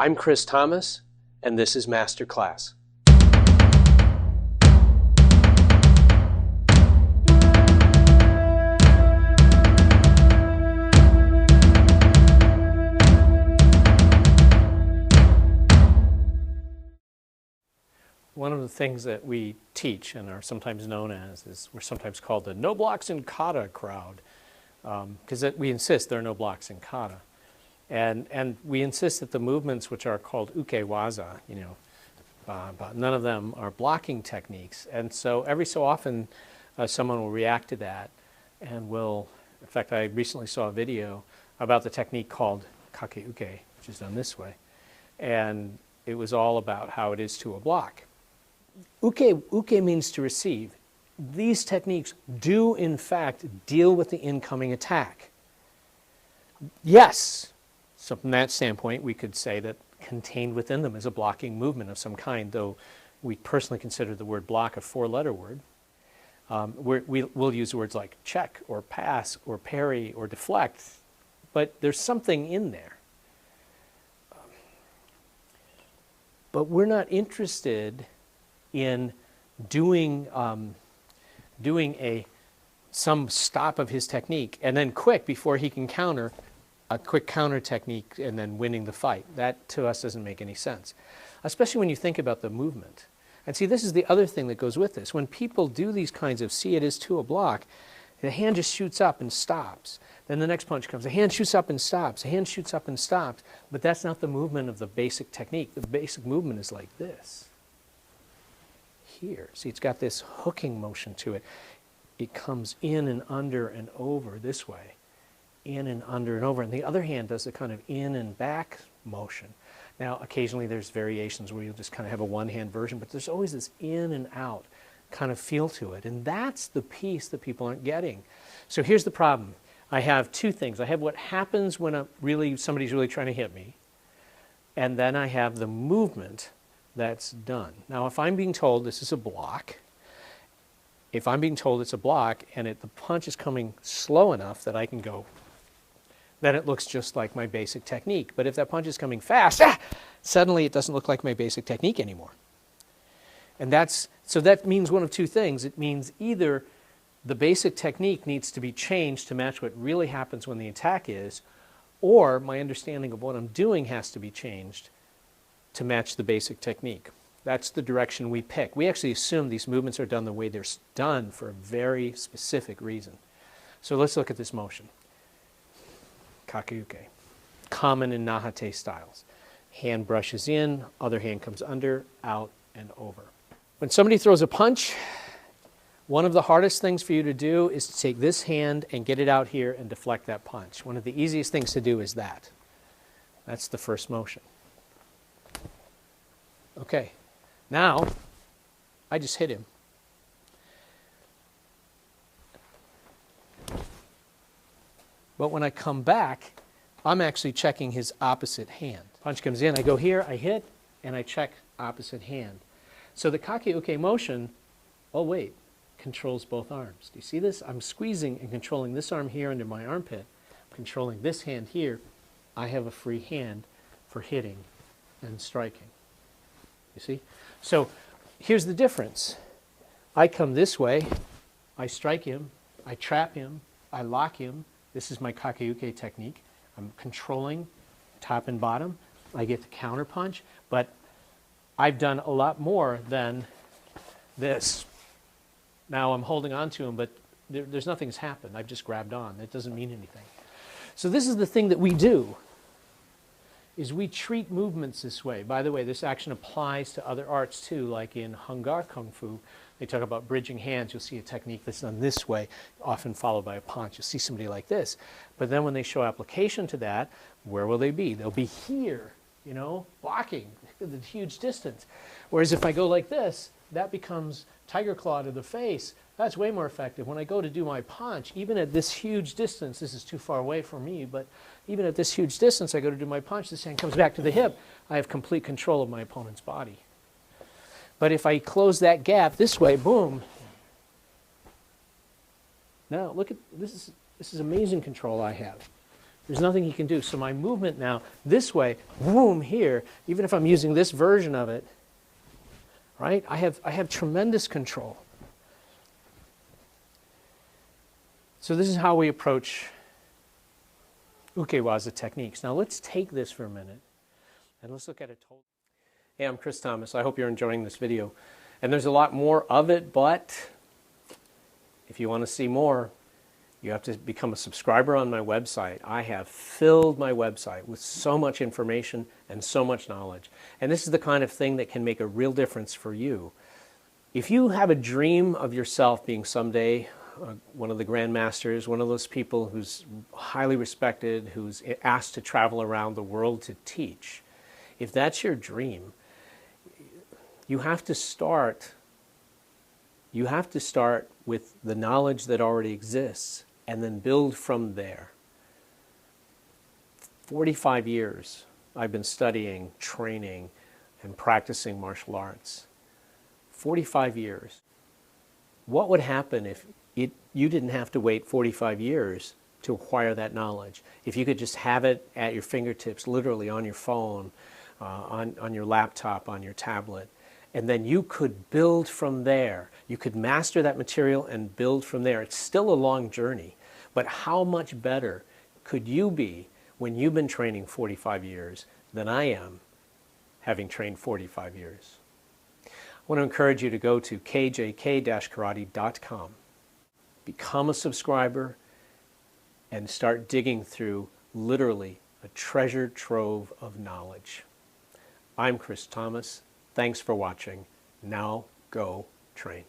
I'm Chris Thomas, and this is MasterClass. One of the things that we teach and are sometimes known as is we're sometimes called the no blocks in kata crowd, because we insist there are no blocks in kata. And we insist that the movements which are called uke-waza, but none of them are blocking techniques. And so every so often someone will react to that and will, in fact I recently saw a video about the technique called kake-uke, which is done this way. And it was all about how it is to a block. Uke means to receive. These techniques do in fact deal with the incoming attack. Yes, so from that standpoint we could say that contained within them is a blocking movement of some kind, though we personally consider the word block a four-letter word. We'll use words like check or pass or parry or deflect, but there's something in there. But we're not interested in doing some stop of his technique and then quick before he can counter, a quick counter technique and then winning the fight. That to us doesn't make any sense, especially when you think about the movement. And see, this is the other thing that goes with this. When people do these kinds of see it as to a block, the hand just shoots up and stops. Then the next punch comes, the hand shoots up and stops, the hand shoots up and stops, but that's not the movement of the basic technique. The basic movement is like this. Here. See, it's got this hooking motion to it. It comes in and under and over this way. In and under and over. And the other hand does a kind of in and back motion. Now, occasionally there's variations where you'll just kind of have a one-hand version, but there's always this in and out kind of feel to it. And that's the piece that people aren't getting. So here's the problem. I have two things. I have what happens when somebody's really trying to hit me, and then I have the movement that's done. Now, if I'm being told this is a block, if I'm being told it's a block and the punch is coming slow enough that I can go, then it looks just like my basic technique. But if that punch is coming fast, suddenly it doesn't look like my basic technique anymore. And so that means one of two things. It means either the basic technique needs to be changed to match what really happens when the attack is, or my understanding of what I'm doing has to be changed to match the basic technique. That's the direction we pick. We actually assume these movements are done the way they're done for a very specific reason. So let's look at this motion. Kake-uke. Common in naha-te styles. Hand brushes in, other hand comes under, out, and over. When somebody throws a punch, one of the hardest things for you to do is to take this hand and get it out here and deflect that punch. One of the easiest things to do is that. That's the first motion. Okay, now I just hit him. But when I come back, I'm actually checking his opposite hand. Punch comes in, I go here, I hit, and I check opposite hand. So the kake-uke motion, oh wait, controls both arms. Do you see this? I'm squeezing and controlling this arm here under my armpit. I'm controlling this hand here. I have a free hand for hitting and striking. You see? So here's the difference. I come this way, I strike him, I trap him, I lock him. This is my kake-uke technique. I'm controlling top and bottom. I get the counter punch, but I've done a lot more than this. Now I'm holding on to him, but there's nothing's happened. I've just grabbed on. It doesn't mean anything. So this is the thing that we do, is we treat movements this way. By the way, this action applies to other arts too, like in Hung Gar Kung Fu. They talk about bridging hands. You'll see a technique that's done this way, often followed by a punch. You'll see somebody like this. But then when they show application to that, where will they be? They'll be here, blocking at a huge distance. Whereas if I go like this, that becomes tiger claw to the face. That's way more effective. When I go to do my punch, even at this huge distance, this is too far away for me, but even at this huge distance, I go to do my punch, this hand comes back to the hip. I have complete control of my opponent's body. But if I close that gap this way, boom. Now look at this is amazing control I have. There's nothing he can do. So my movement now, this way, boom, here, even if I'm using this version of it, right? I have tremendous control. So this is how we approach uke-waza techniques. Now let's take this for a minute and let's look at it. Hey, I'm Chris Thomas. I hope you're enjoying this video. And there's a lot more of it, but if you want to see more, you have to become a subscriber on my website. I have filled my website with so much information and so much knowledge. And this is the kind of thing that can make a real difference for you. If you have a dream of yourself being someday one of the grandmasters, one of those people who's highly respected, who's asked to travel around the world to teach, if that's your dream, you have to start with the knowledge that already exists and then build from there. 45 years I've been studying, training, and practicing martial arts. 45 years. What would happen if you didn't have to wait 45 years to acquire that knowledge? If you could just have it at your fingertips, literally on your phone, on your laptop, on your tablet, and then you could build from there. You could master that material and build from there. It's still a long journey, but how much better could you be when you've been training 45 years than I am, having trained 45 years? I want to encourage you to go to kjk-karate.com, become a subscriber, and start digging through literally a treasure trove of knowledge. I'm Chris Thomas. Thanks for watching. Now go train.